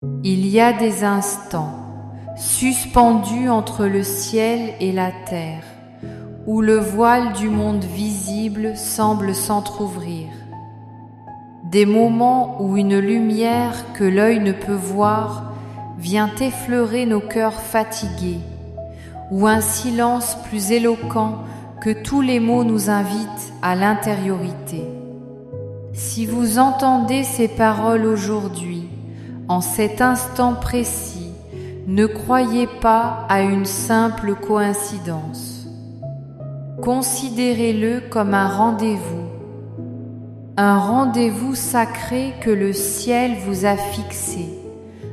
Il y a des instants, suspendus entre le ciel et la terre, où le voile du monde visible semble s'entr'ouvrir. Des moments où une lumière que l'œil ne peut voir vient effleurer nos cœurs fatigués, où un silence plus éloquent que tous les mots nous invite à l'intériorité. Si vous entendez ces paroles aujourd'hui, en cet instant précis, ne croyez pas à une simple coïncidence. Considérez-le comme un rendez-vous sacré que le ciel vous a fixé,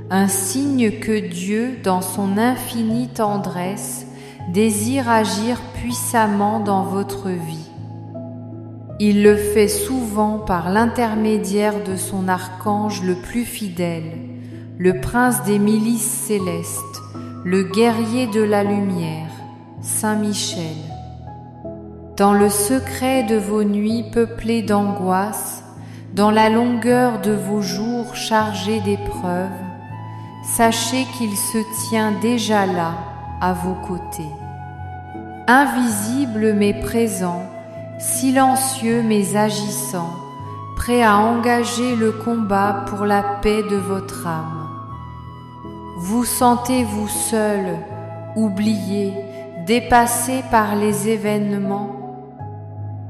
un signe que Dieu, dans son infinie tendresse, désire agir puissamment dans votre vie. Il le fait souvent par l'intermédiaire de son archange le plus fidèle, le prince des milices célestes, le guerrier de la lumière, Saint Michel. Dans le secret de vos nuits peuplées d'angoisse, dans la longueur de vos jours chargés d'épreuves, sachez qu'il se tient déjà là, à vos côtés. Invisible mais présent, silencieux mais agissant, prêt à engager le combat pour la paix de votre âme. Vous sentez-vous seul, oublié, dépassé par les événements?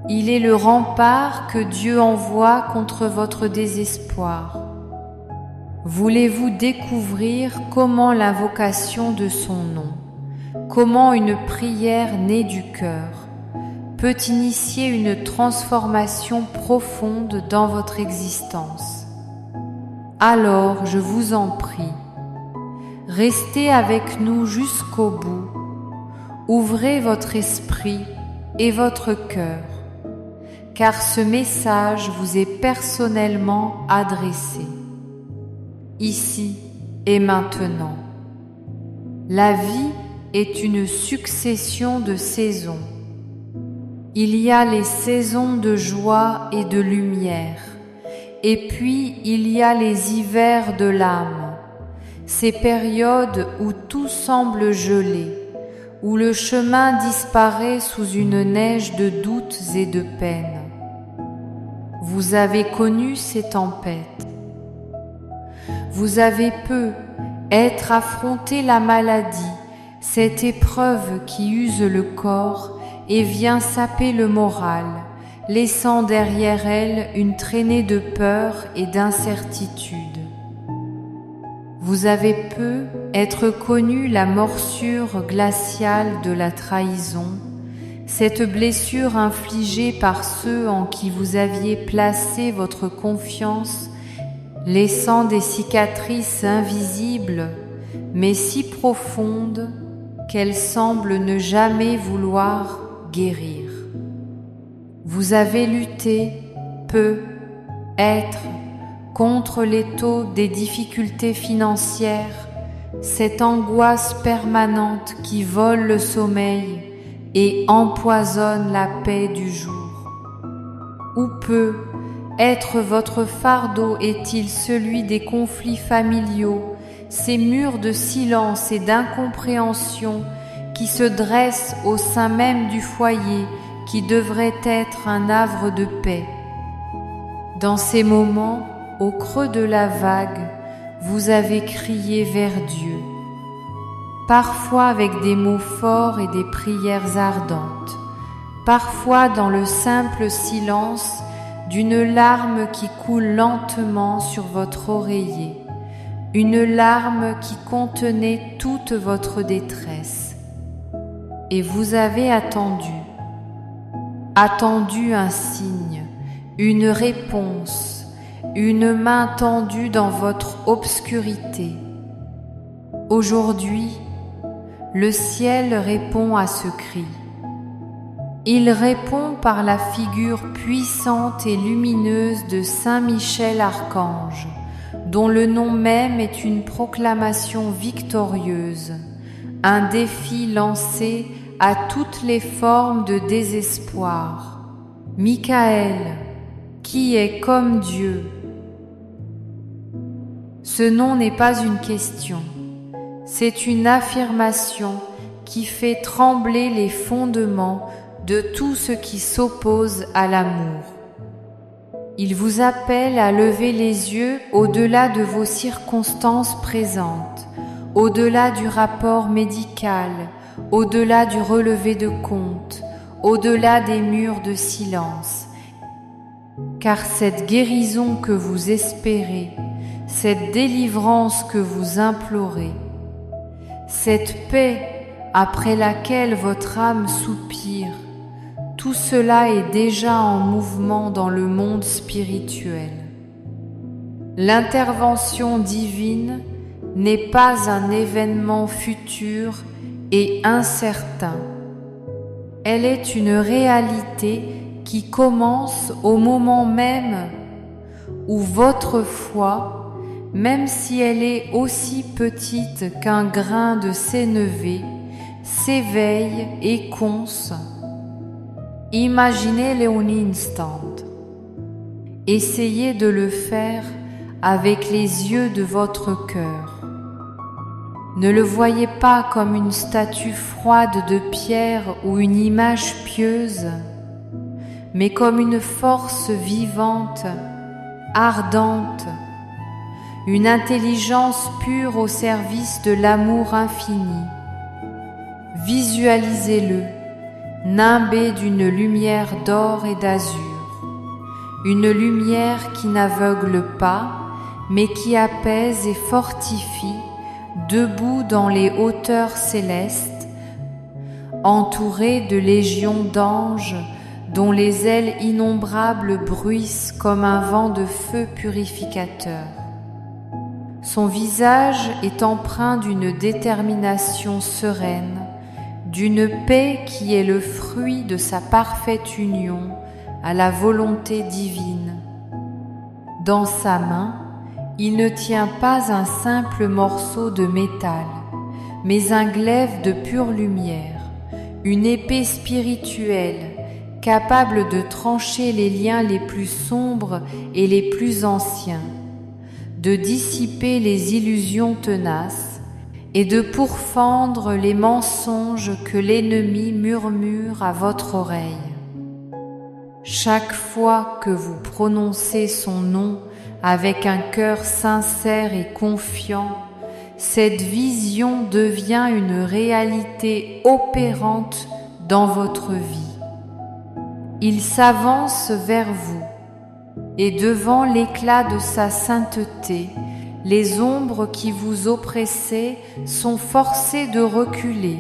Il est le rempart que Dieu envoie contre votre désespoir. Voulez-vous découvrir comment l'invocation de son nom, comment une prière née du cœur, peut initier une transformation profonde dans votre existence? Alors, je vous en prie, restez avec nous jusqu'au bout, ouvrez votre esprit et votre cœur, car ce message vous est personnellement adressé, ici et maintenant. La vie est une succession de saisons. Il y a les saisons de joie et de lumière, et puis il y a les hivers de l'âme, ces périodes où tout semble gelé, où le chemin disparaît sous une neige de doutes et de peines. Vous avez connu ces tempêtes. Vous avez peut-être affronté la maladie, cette épreuve qui use le corps et vient saper le moral, laissant derrière elle une traînée de peur et d'incertitude. Vous avez peut-être connu la morsure glaciale de la trahison, cette blessure infligée par ceux en qui vous aviez placé votre confiance, laissant des cicatrices invisibles, mais si profondes qu'elles semblent ne jamais vouloir guérir. Vous avez lutté, peut-être, contre l'étau des difficultés financières, cette angoisse permanente qui vole le sommeil et empoisonne la paix du jour. Ou peut-être votre fardeau est-il celui des conflits familiaux, ces murs de silence et d'incompréhension qui se dressent au sein même du foyer qui devrait être un havre de paix. Dans ces moments, au creux de la vague, vous avez crié vers Dieu, parfois avec des mots forts et des prières ardentes, parfois dans le simple silence d'une larme qui coule lentement sur votre oreiller, une larme qui contenait toute votre détresse. Et vous avez attendu un signe, une réponse, une main tendue dans votre obscurité. Aujourd'hui, le ciel répond à ce cri. Il répond par la figure puissante et lumineuse de Saint Michel Archange, dont le nom même est une proclamation victorieuse, un défi lancé à toutes les formes de désespoir. Michael, qui est comme Dieu. Ce nom n'est pas une question, c'est une affirmation qui fait trembler les fondements de tout ce qui s'oppose à l'amour. Il vous appelle à lever les yeux au-delà de vos circonstances présentes, au-delà du rapport médical, au-delà du relevé de compte, au-delà des murs de silence. Car cette guérison que vous espérez, cette délivrance que vous implorez, cette paix après laquelle votre âme soupire, tout cela est déjà en mouvement dans le monde spirituel. L'intervention divine n'est pas un événement futur et incertain. Elle est une réalité qui commence au moment même où votre foi, même si elle est aussi petite qu'un grain de sénévé, s'éveille et conce. Imaginez-le un instant. Essayez de le faire avec les yeux de votre cœur. Ne le voyez pas comme une statue froide de pierre ou une image pieuse, mais comme une force vivante, ardente, une intelligence pure au service de l'amour infini. Visualisez-le, nimbé d'une lumière d'or et d'azur, une lumière qui n'aveugle pas, mais qui apaise et fortifie, debout dans les hauteurs célestes, entouré de légions d'anges dont les ailes innombrables bruissent comme un vent de feu purificateur. Son visage est empreint d'une détermination sereine, d'une paix qui est le fruit de sa parfaite union à la volonté divine. Dans sa main, il ne tient pas un simple morceau de métal, mais un glaive de pure lumière, une épée spirituelle capable de trancher les liens les plus sombres et les plus anciens, de dissiper les illusions tenaces et de pourfendre les mensonges que l'ennemi murmure à votre oreille. Chaque fois que vous prononcez son nom avec un cœur sincère et confiant, cette vision devient une réalité opérante dans votre vie. Il s'avance vers vous, et devant l'éclat de sa sainteté, les ombres qui vous oppressaient sont forcées de reculer,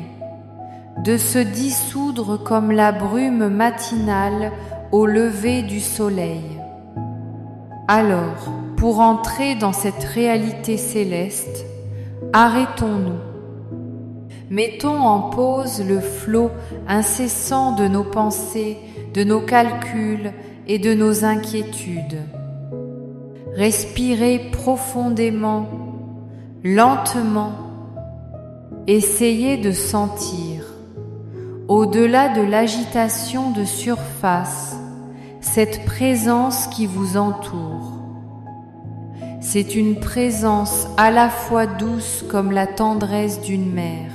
de se dissoudre comme la brume matinale au lever du soleil. Alors, pour entrer dans cette réalité céleste, arrêtons-nous. Mettons en pause le flot incessant de nos pensées, de nos calculs et de nos inquiétudes. Respirez profondément, lentement. Essayez de sentir, au-delà de l'agitation de surface, cette présence qui vous entoure. C'est une présence à la fois douce comme la tendresse d'une mère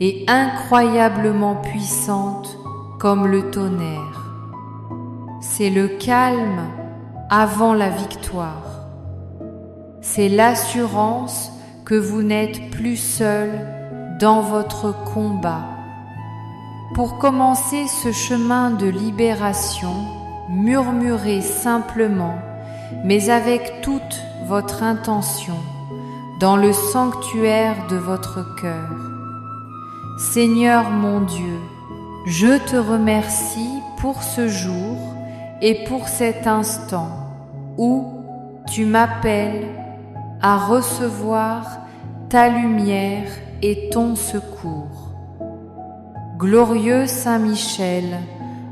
et incroyablement puissante comme le tonnerre. C'est le calme avant la victoire. C'est l'assurance que vous n'êtes plus seul dans votre combat. Pour commencer ce chemin de libération, murmurez simplement, mais avec toute votre intention, dans le sanctuaire de votre cœur. Seigneur mon Dieu, je te remercie pour ce jour et pour cet instant où tu m'appelles à recevoir ta lumière et ton secours. Glorieux Saint Michel,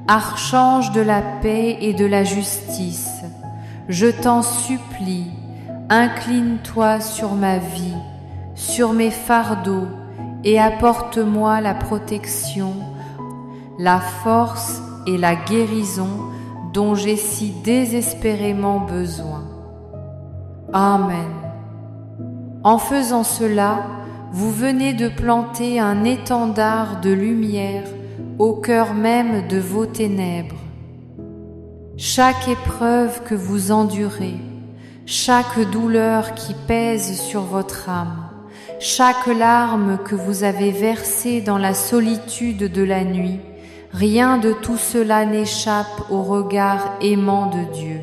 archange de la paix et de la justice, je t'en supplie, incline-toi sur ma vie, sur mes fardeaux, et apporte-moi la protection, la force et la guérison dont j'ai si désespérément besoin. Amen. En faisant cela, vous venez de planter un étendard de lumière au cœur même de vos ténèbres. Chaque épreuve que vous endurez, chaque douleur qui pèse sur votre âme, chaque larme que vous avez versée dans la solitude de la nuit, rien de tout cela n'échappe au regard aimant de Dieu.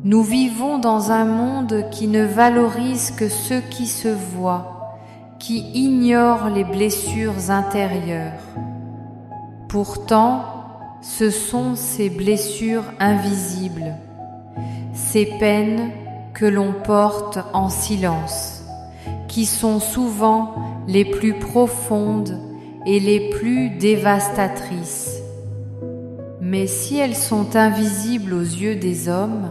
Nous vivons dans un monde qui ne valorise que ce qui se voit, qui ignore les blessures intérieures. Pourtant, ce sont ces blessures invisibles, ces peines que l'on porte en silence, qui sont souvent les plus profondes et les plus dévastatrices. Mais si elles sont invisibles aux yeux des hommes,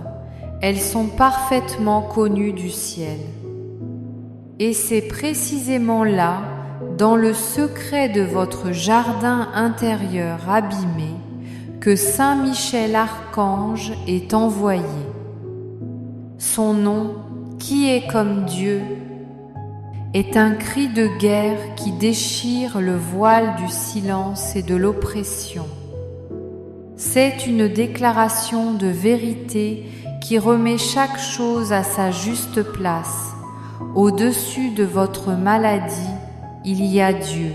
elles sont parfaitement connues du ciel. Et c'est précisément là, dans le secret de votre jardin intérieur abîmé, que Saint Michel Archange est envoyé. Son nom, qui est comme Dieu, est un cri de guerre qui déchire le voile du silence et de l'oppression. C'est une déclaration de vérité qui remet chaque chose à sa juste place. Au-dessus de votre maladie, il y a Dieu.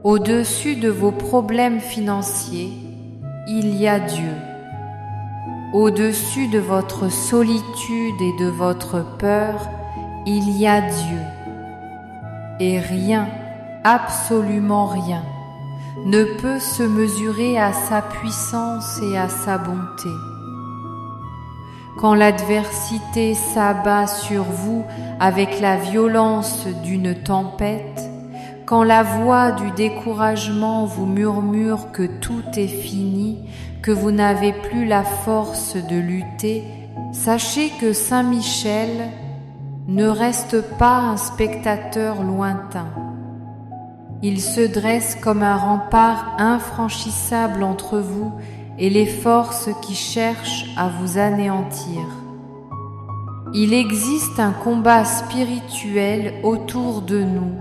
Au-dessus de vos problèmes financiers, il y a Dieu. Au-dessus de votre solitude et de votre peur, il y a Dieu. Et rien, absolument rien, ne peut se mesurer à sa puissance et à sa bonté. Quand l'adversité s'abat sur vous avec la violence d'une tempête, quand la voix du découragement vous murmure que tout est fini, que vous n'avez plus la force de lutter, sachez que Saint Michel ne reste pas un spectateur lointain. Il se dresse comme un rempart infranchissable entre vous et les forces qui cherchent à vous anéantir. Il existe un combat spirituel autour de nous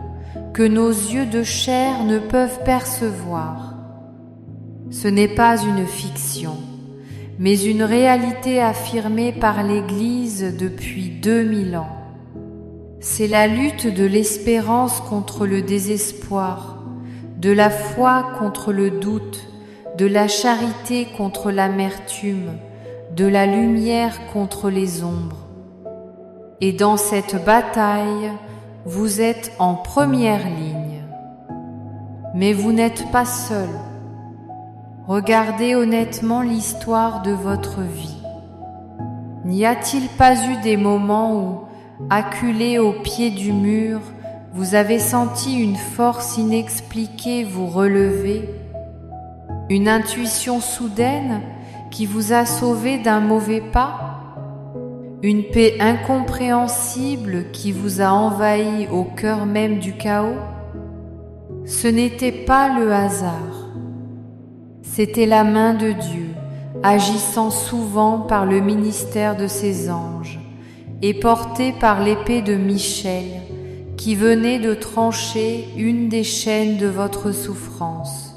que nos yeux de chair ne peuvent percevoir. Ce n'est pas une fiction, mais une réalité affirmée par l'Église depuis 2000 ans. C'est la lutte de l'espérance contre le désespoir, de la foi contre le doute, de la charité contre l'amertume, de la lumière contre les ombres. Et dans cette bataille, vous êtes en première ligne. Mais vous n'êtes pas seul. Regardez honnêtement l'histoire de votre vie. N'y a-t-il pas eu des moments où, acculé au pied du mur, vous avez senti une force inexpliquée vous relever, une intuition soudaine qui vous a sauvé d'un mauvais pas, une paix incompréhensible qui vous a envahi au cœur même du chaos? Ce n'était pas le hasard, c'était la main de Dieu, agissant souvent par le ministère de ses anges et porté par l'épée de Michel, qui venait de trancher une des chaînes de votre souffrance.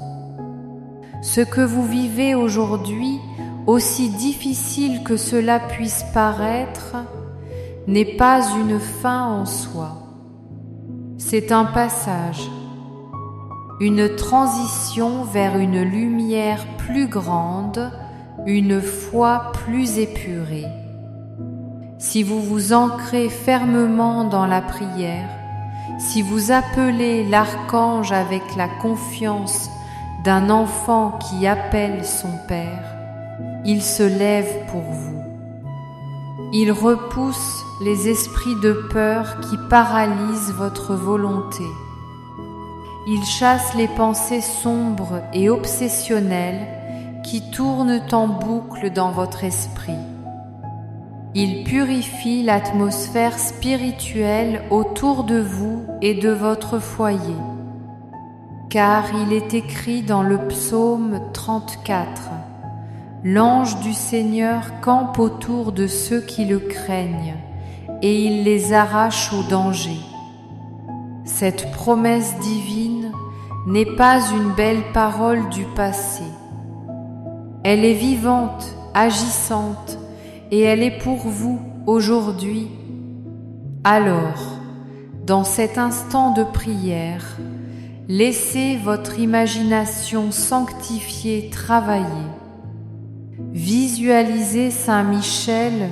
Ce que vous vivez aujourd'hui, aussi difficile que cela puisse paraître, n'est pas une fin en soi. C'est un passage, une transition vers une lumière plus grande, une foi plus épurée. Si vous vous ancrez fermement dans la prière, si vous appelez l'archange avec la confiance d'un enfant qui appelle son Père, il se lève pour vous. Il repousse les esprits de peur qui paralysent votre volonté. Il chasse les pensées sombres et obsessionnelles qui tournent en boucle dans votre esprit. Il purifie l'atmosphère spirituelle autour de vous et de votre foyer. Car il est écrit dans le psaume 34, « L'ange du Seigneur campe autour de ceux qui le craignent, et il les arrache au danger. Cette promesse divine n'est pas une belle parole du passé. Elle est vivante, agissante, et elle est pour vous aujourd'hui. Alors, dans cet instant de prière, laissez votre imagination sanctifiée travailler. Visualisez Saint Michel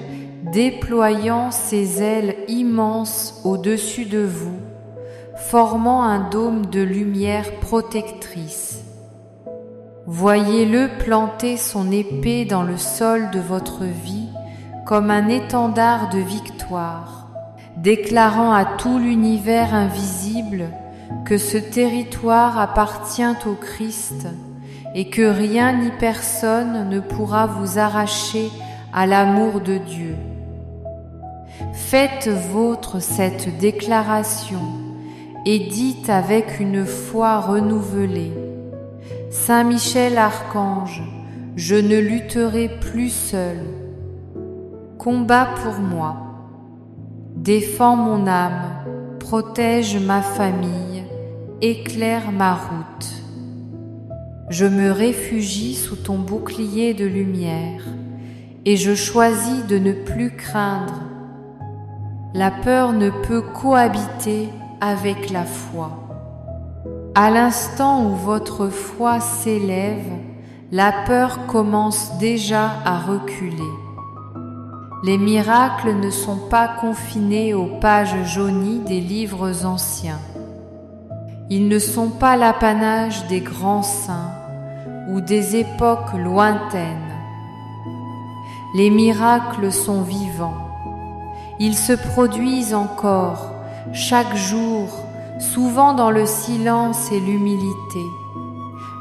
déployant ses ailes immenses au-dessus de vous, formant un dôme de lumière protectrice. Voyez-le planter son épée dans le sol de votre vie comme un étendard de victoire, déclarant à tout l'univers invisible que ce territoire appartient au Christ et que rien ni personne ne pourra vous arracher à l'amour de Dieu. Faites vôtre cette déclaration et dites avec une foi renouvelée: Saint Michel Archange, je ne lutterai plus seul. Combat pour moi. Défends mon âme, protège ma famille, éclaire ma route. Je me réfugie sous ton bouclier de lumière et je choisis de ne plus craindre. La peur ne peut cohabiter avec la foi. À l'instant où votre foi s'élève, la peur commence déjà à reculer. Les miracles ne sont pas confinés aux pages jaunies des livres anciens. Ils ne sont pas l'apanage des grands saints ou des époques lointaines. Les miracles sont vivants. Ils se produisent encore, chaque jour, souvent dans le silence et l'humilité,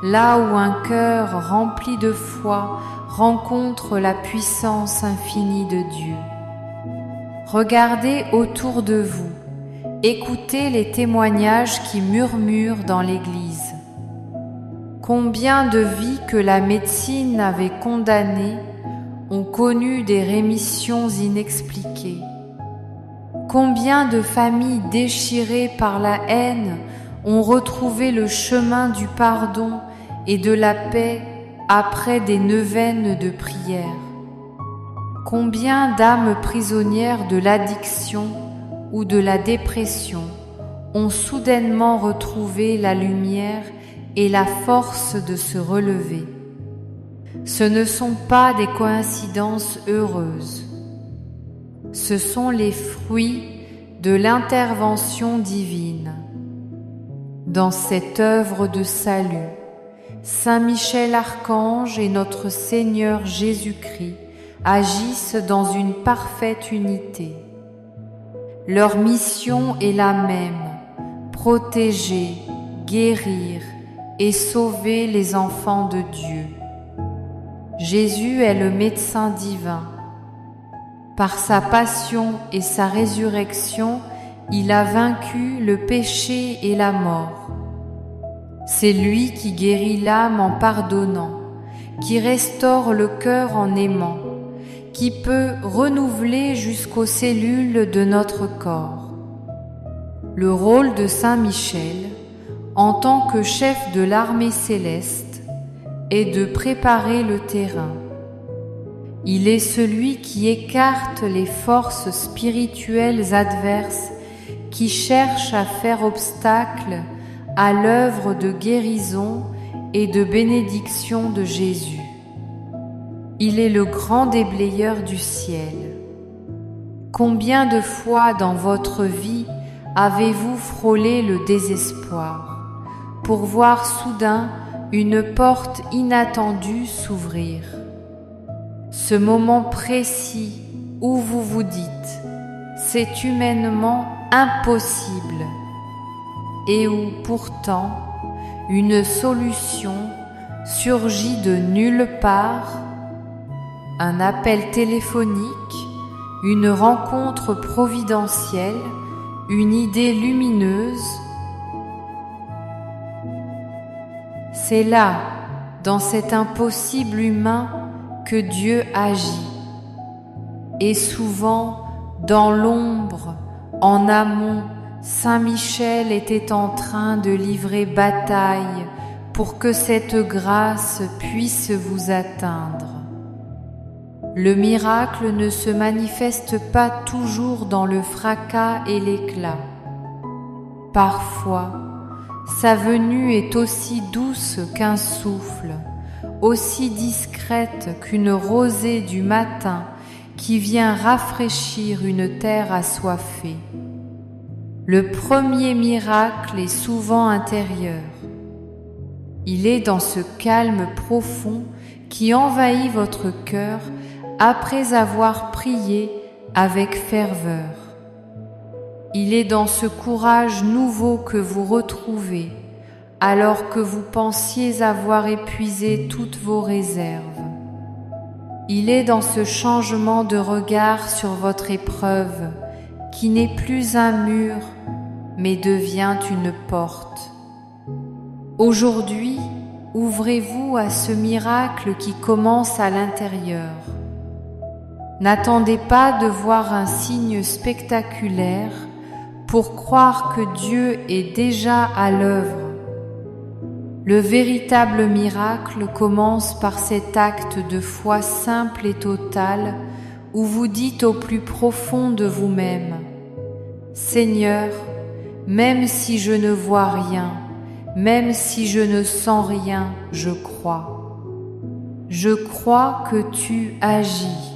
là où un cœur rempli de foi rencontre la puissance infinie de Dieu. Regardez autour de vous, écoutez les témoignages qui murmurent dans l'Église. Combien de vies que la médecine avait condamnées ont connu des rémissions inexpliquées? Combien de familles déchirées par la haine ont retrouvé le chemin du pardon et de la paix après des neuvaines de prière? Combien d'âmes prisonnières de l'addiction ou de la dépression ont soudainement retrouvé la lumière et la force de se relever? Ce ne sont pas des coïncidences heureuses. Ce sont les fruits de l'intervention divine. Dans cette œuvre de salut, Saint Michel Archange et notre Seigneur Jésus-Christ agissent dans une parfaite unité. Leur mission est la même: protéger, guérir et sauver les enfants de Dieu. Jésus est le médecin divin. Par sa passion et sa résurrection, il a vaincu le péché et la mort. C'est lui qui guérit l'âme en pardonnant, qui restaure le cœur en aimant, qui peut renouveler jusqu'aux cellules de notre corps. Le rôle de Saint Michel, en tant que chef de l'armée céleste, est de préparer le terrain. Il est celui qui écarte les forces spirituelles adverses qui cherchent à faire obstacle à l'œuvre de guérison et de bénédiction de Jésus. Il est le grand déblayeur du ciel. Combien de fois dans votre vie avez-vous frôlé le désespoir pour voir soudain une porte inattendue s'ouvrir? Ce moment précis où vous vous dites « c'est humainement impossible » et où pourtant une solution surgit de nulle part, un appel téléphonique, une rencontre providentielle, une idée lumineuse. C'est là, dans cet impossible humain, que Dieu agit, et souvent Dans l'ombre, en amont, Saint Michel était en train de livrer bataille pour que cette grâce puisse vous atteindre. Le miracle ne se manifeste pas toujours dans le fracas et l'éclat. Parfois, sa venue est aussi douce qu'un souffle, aussi discrète qu'une rosée du matin qui vient rafraîchir une terre assoiffée. Le premier miracle est souvent intérieur. Il est dans ce calme profond qui envahit votre cœur après avoir prié avec ferveur. Il est dans ce courage nouveau que vous retrouvez alors que vous pensiez avoir épuisé toutes vos réserves. Il est dans ce changement de regard sur votre épreuve qui n'est plus un mur mais devient une porte. Aujourd'hui, ouvrez-vous à ce miracle qui commence à l'intérieur. N'attendez pas de voir un signe spectaculaire pour croire que Dieu est déjà à l'œuvre. Le véritable miracle commence par cet acte de foi simple et total où vous dites au plus profond de vous-même : Seigneur, même si je ne vois rien, même si je ne sens rien, je crois. Je crois que tu agis.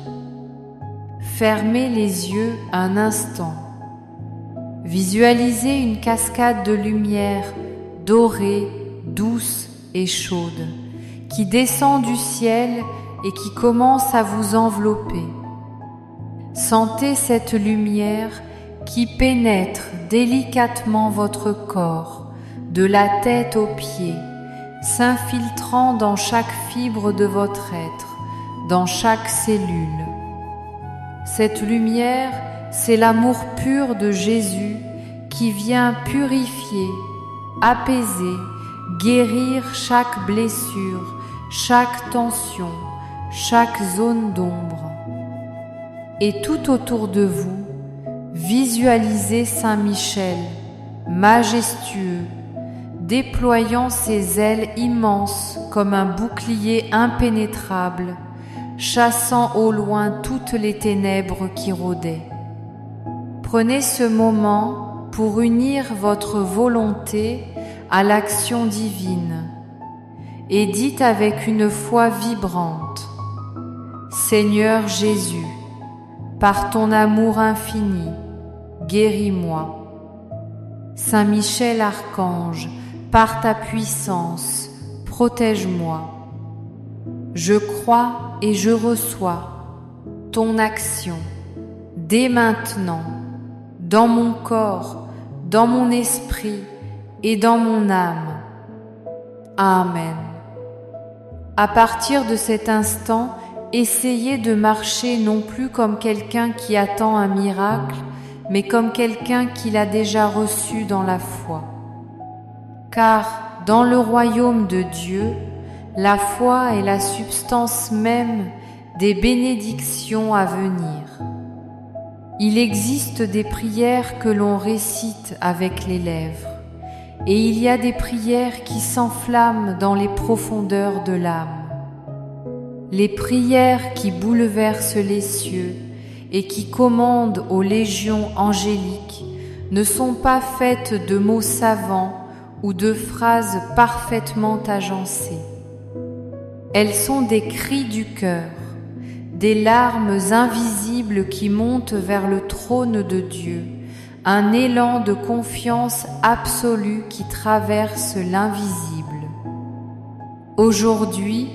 Fermez les yeux un instant. Visualisez une cascade de lumière dorée, douce et chaude, qui descend du ciel et qui commence à vous envelopper. Sentez cette lumière qui pénètre délicatement votre corps, de la tête aux pieds, s'infiltrant dans chaque fibre de votre être, dans chaque cellule. Cette lumière, c'est l'amour pur de Jésus qui vient purifier, apaiser, guérir chaque blessure, chaque tension, chaque zone d'ombre. Et tout autour de vous, visualisez Saint Michel, majestueux, déployant ses ailes immenses comme un bouclier impénétrable, chassant au loin toutes les ténèbres qui rôdaient. Prenez ce moment pour unir votre volonté à l'action divine et dites avec une foi vibrante : Seigneur Jésus, par ton amour infini, guéris-moi. Saint Michel Archange, par ta puissance, protège-moi. Je crois et je reçois ton action dès maintenant, dans mon corps, dans mon esprit et dans mon âme. Amen. À partir de cet instant, essayez de marcher non plus comme quelqu'un qui attend un miracle, mais comme quelqu'un qui l'a déjà reçu dans la foi. Car dans le royaume de Dieu, la foi est la substance même des bénédictions à venir. Il existe des prières que l'on récite avec les lèvres, et il y a des prières qui s'enflamment dans les profondeurs de l'âme. Les prières qui bouleversent les cieux et qui commandent aux légions angéliques ne sont pas faites de mots savants ou de phrases parfaitement agencées. Elles sont des cris du cœur, des larmes invisibles qui montent vers le trône de Dieu, un élan de confiance absolue qui traverse l'invisible. Aujourd'hui,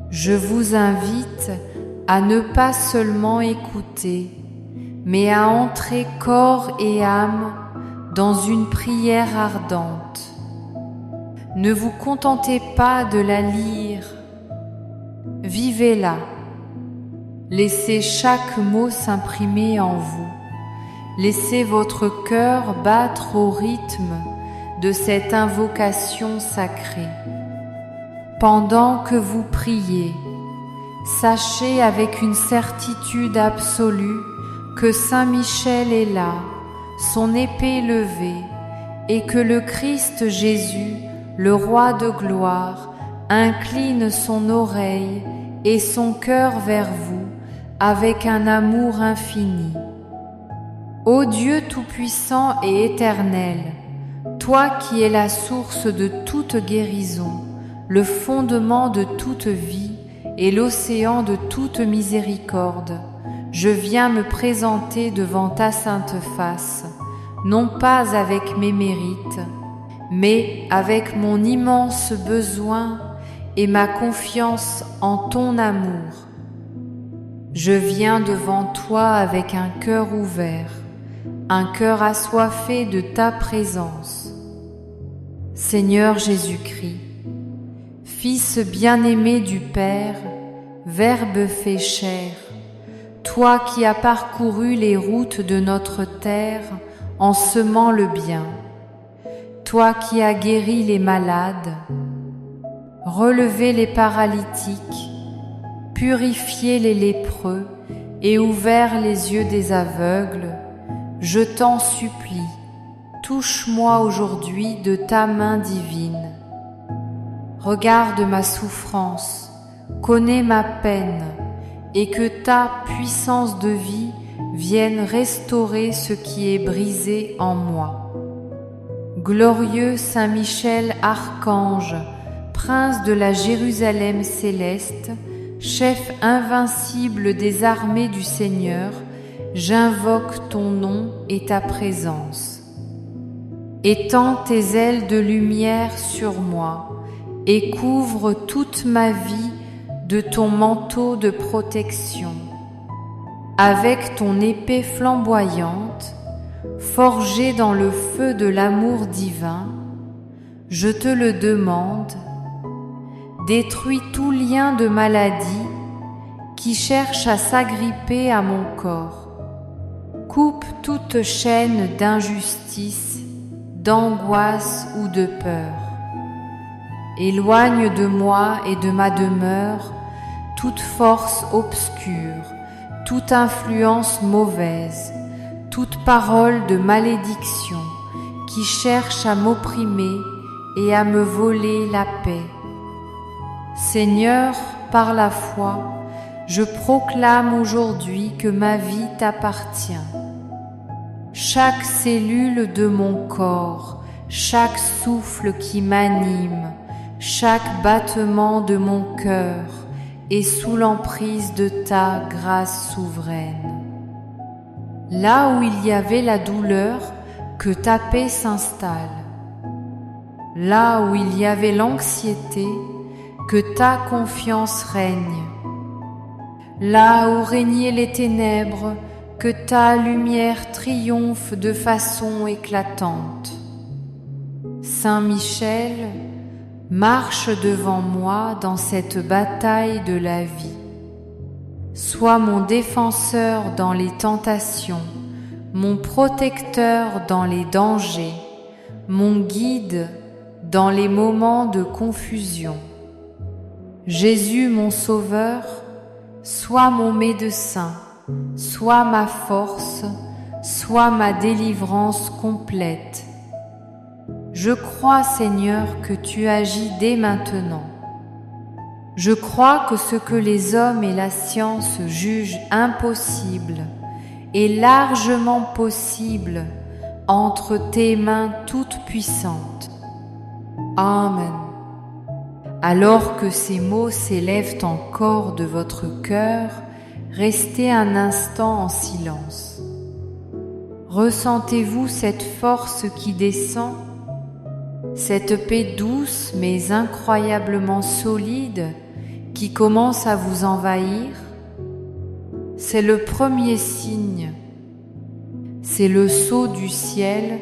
je vous invite à ne pas seulement écouter, mais à entrer corps et âme dans une prière ardente. Ne vous contentez pas de la lire, vivez-la. Laissez chaque mot s'imprimer en vous. Laissez votre cœur battre au rythme de cette invocation sacrée. Pendant que vous priez, sachez avec une certitude absolue que Saint Michel est là, son épée levée, et que le Christ Jésus, le Roi de gloire, incline son oreille et son cœur vers vous avec un amour infini. Ô Dieu tout-puissant et éternel, toi qui es la source de toute guérison, le fondement de toute vie et l'océan de toute miséricorde, je viens me présenter devant ta sainte face, non pas avec mes mérites, mais avec mon immense besoin et ma confiance en ton amour. Je viens devant toi avec un cœur ouvert, un cœur assoiffé de ta présence. Seigneur Jésus-Christ, Fils bien-aimé du Père, Verbe fait chair, toi qui as parcouru les routes de notre terre en semant le bien, toi qui as guéri les malades, relevé les paralytiques, purifié les lépreux et ouvert les yeux des aveugles, je t'en supplie, touche-moi aujourd'hui de ta main divine. Regarde ma souffrance, connais ma peine, et que ta puissance de vie vienne restaurer ce qui est brisé en moi. Glorieux Saint Michel Archange, Prince de la Jérusalem céleste, chef invincible des armées du Seigneur, j'invoque ton nom et ta présence. Étends tes ailes de lumière sur moi et couvre toute ma vie de ton manteau de protection. Avec ton épée flamboyante, forgée dans le feu de l'amour divin, je te le demande, détruis tout lien de maladie qui cherche à s'agripper à mon corps. Coupe toute chaîne d'injustice, d'angoisse ou de peur. Éloigne de moi et de ma demeure toute force obscure, toute influence mauvaise, toute parole de malédiction qui cherche à m'opprimer et à me voler la paix. Seigneur, par la foi, je proclame aujourd'hui que ma vie t'appartient. Chaque cellule de mon corps, chaque souffle qui m'anime, chaque battement de mon cœur est sous l'emprise de ta grâce souveraine. Là où il y avait la douleur, que ta paix s'installe. Là où il y avait l'anxiété, que ta confiance règne. Là où régnaient les ténèbres, que ta lumière triomphe de façon éclatante. Saint Michel, marche devant moi dans cette bataille de la vie. Sois mon défenseur dans les tentations, mon protecteur dans les dangers, mon guide dans les moments de confusion. Jésus mon Sauveur, sois mon médecin, sois ma force, sois ma délivrance complète. Je crois, Seigneur, que tu agis dès maintenant. Je crois que ce que les hommes et la science jugent impossible est largement possible entre tes mains toutes puissantes. Amen. Alors que ces mots s'élèvent encore de votre cœur, restez un instant en silence. Ressentez-vous cette force qui descend, cette paix douce mais incroyablement solide qui commence à vous envahir? C'est le premier signe. C'est le sceau du ciel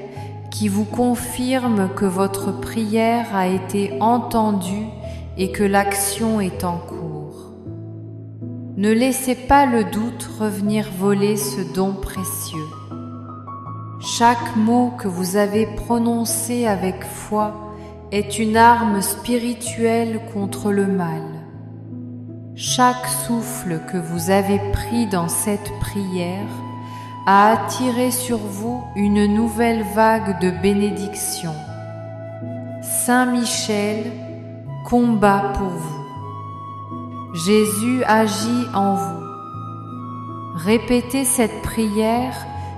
qui vous confirme que votre prière a été entendue et que l'action est en cours. Ne laissez pas le doute revenir voler ce don précieux. Chaque mot que vous avez prononcé avec foi est une arme spirituelle contre le mal. Chaque souffle que vous avez pris dans cette prière à attirer sur vous une nouvelle vague de bénédiction. Saint Michel combat pour vous. Jésus agit en vous. Répétez cette prière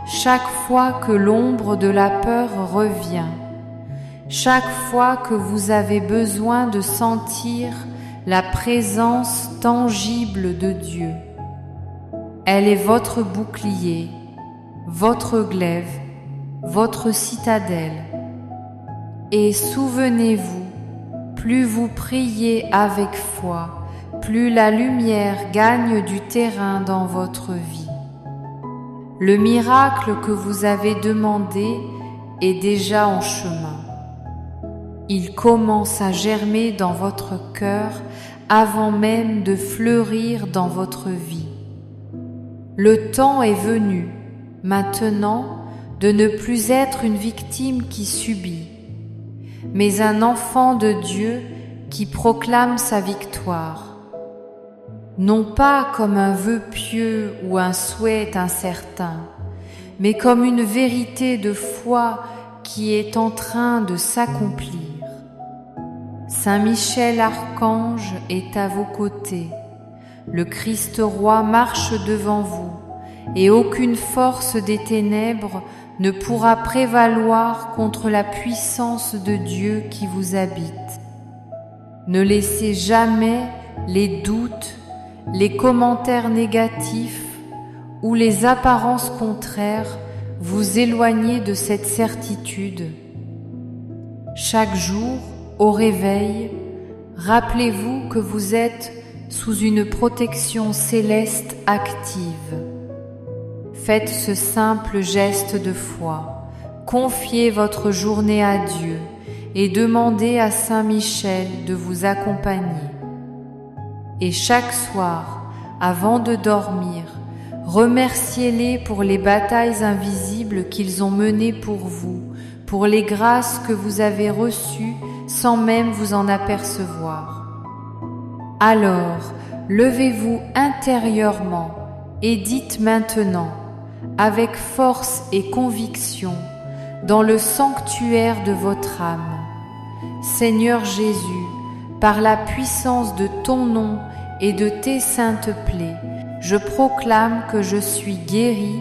chaque fois que l'ombre de la peur revient, chaque fois que vous avez besoin de sentir la présence tangible de Dieu. Elle est votre bouclier, votre glaive, votre citadelle. Et souvenez-vous, plus vous priez avec foi, plus la lumière gagne du terrain dans votre vie. Le miracle que vous avez demandé est déjà en chemin. Il commence à germer dans votre cœur avant même de fleurir dans votre vie. Le temps est venu, maintenant, de ne plus être une victime qui subit, mais un enfant de Dieu qui proclame sa victoire. Non pas comme un vœu pieux ou un souhait incertain, mais comme une vérité de foi qui est en train de s'accomplir. Saint Michel Archange est à vos côtés. Le Christ Roi marche devant vous, et aucune force des ténèbres ne pourra prévaloir contre la puissance de Dieu qui vous habite. Ne laissez jamais les doutes, les commentaires négatifs ou les apparences contraires vous éloigner de cette certitude. Chaque jour, au réveil, rappelez-vous que vous êtes sous une protection céleste active. Faites ce simple geste de foi, confiez votre journée à Dieu et demandez à Saint Michel de vous accompagner. Et chaque soir, avant de dormir, remerciez-les pour les batailles invisibles qu'ils ont menées pour vous, pour les grâces que vous avez reçues sans même vous en apercevoir. Alors, levez-vous intérieurement et dites maintenant, avec force et conviction, dans le sanctuaire de votre âme: Seigneur Jésus, par la puissance de ton nom et de tes saintes plaies, je proclame que je suis guéri,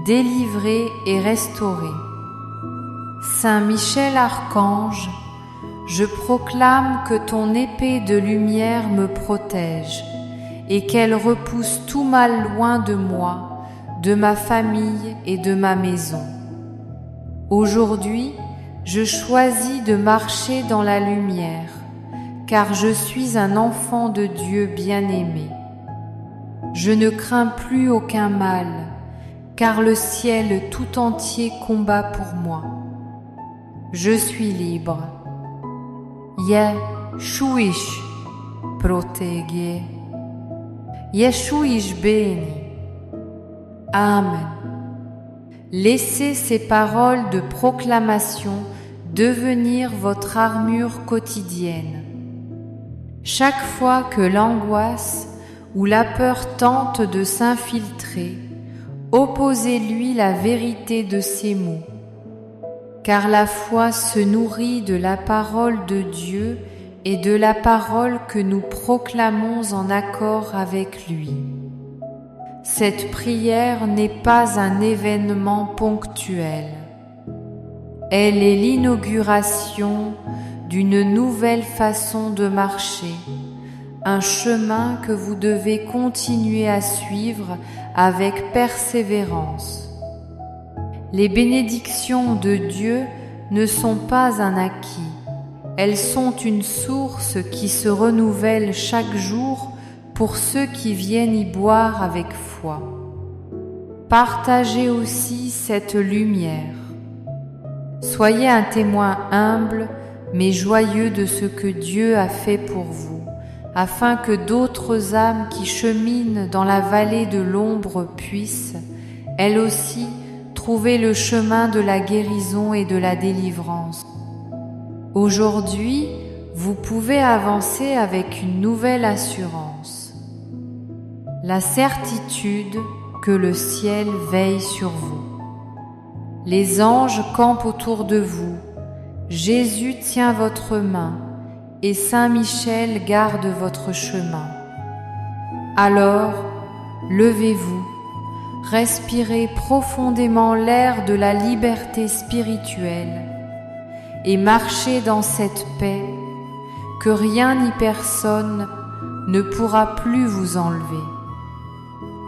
délivré et restauré. Saint Michel Archange, je proclame que ton épée de lumière me protège et qu'elle repousse tout mal loin de moi, de ma famille et de ma maison. Aujourd'hui, je choisis de marcher dans la lumière, car je suis un enfant de Dieu bien-aimé. Je ne crains plus aucun mal, car le ciel tout entier combat pour moi. Je suis libre. Yeshuish protegge. Yeshuish béni. Amen. Laissez ces paroles de proclamation devenir votre armure quotidienne. Chaque fois que l'angoisse ou la peur tente de s'infiltrer, opposez-lui la vérité de ces mots. Car la foi se nourrit de la parole de Dieu et de la parole que nous proclamons en accord avec lui. Cette prière n'est pas un événement ponctuel. Elle est l'inauguration d'une nouvelle façon de marcher, un chemin que vous devez continuer à suivre avec persévérance. Les bénédictions de Dieu ne sont pas un acquis, elles sont une source qui se renouvelle chaque jour pour ceux qui viennent y boire avec foi. Partagez aussi cette lumière. Soyez un témoin humble mais joyeux de ce que Dieu a fait pour vous, afin que d'autres âmes qui cheminent dans la vallée de l'ombre puissent, elles aussi, trouver le chemin de la guérison et de la délivrance. Aujourd'hui, vous pouvez avancer avec une nouvelle assurance. La certitude que le ciel veille sur vous. Les anges campent autour de vous, Jésus tient votre main, et Saint Michel garde votre chemin. Alors, levez-vous, respirez profondément l'air de la liberté spirituelle et marchez dans cette paix que rien ni personne ne pourra plus vous enlever.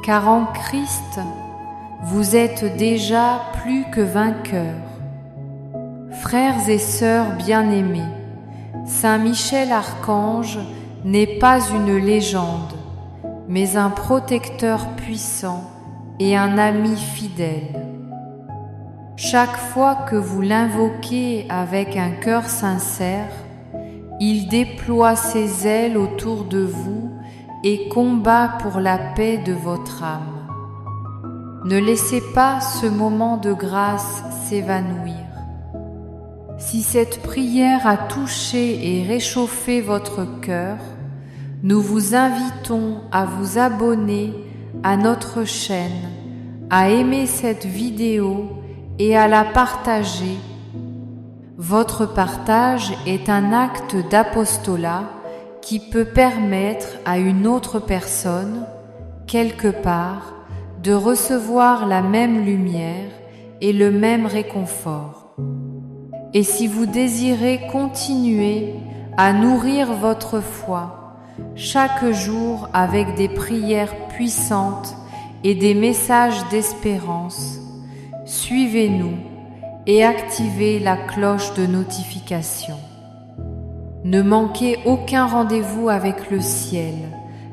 Car en Christ, vous êtes déjà plus que vainqueurs. Frères et sœurs bien-aimés, Saint Michel Archange n'est pas une légende, mais un protecteur puissant et un ami fidèle. Chaque fois que vous l'invoquez avec un cœur sincère, il déploie ses ailes autour de vous et combat pour la paix de votre âme. Ne laissez pas ce moment de grâce s'évanouir. Si cette prière a touché et réchauffé votre cœur, nous vous invitons à vous abonner à notre chaîne, à aimer cette vidéo et à la partager. Votre partage est un acte d'apostolat qui peut permettre à une autre personne, quelque part, de recevoir la même lumière et le même réconfort. Et si vous désirez continuer à nourrir votre foi chaque jour avec des prières puissantes et des messages d'espérance, suivez-nous et activez la cloche de notification. Ne manquez aucun rendez-vous avec le ciel,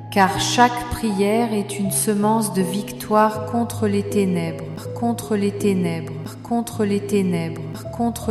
car chaque prière est une semence de victoire contre les ténèbres, contre les ténèbres, contre les ténèbres, contre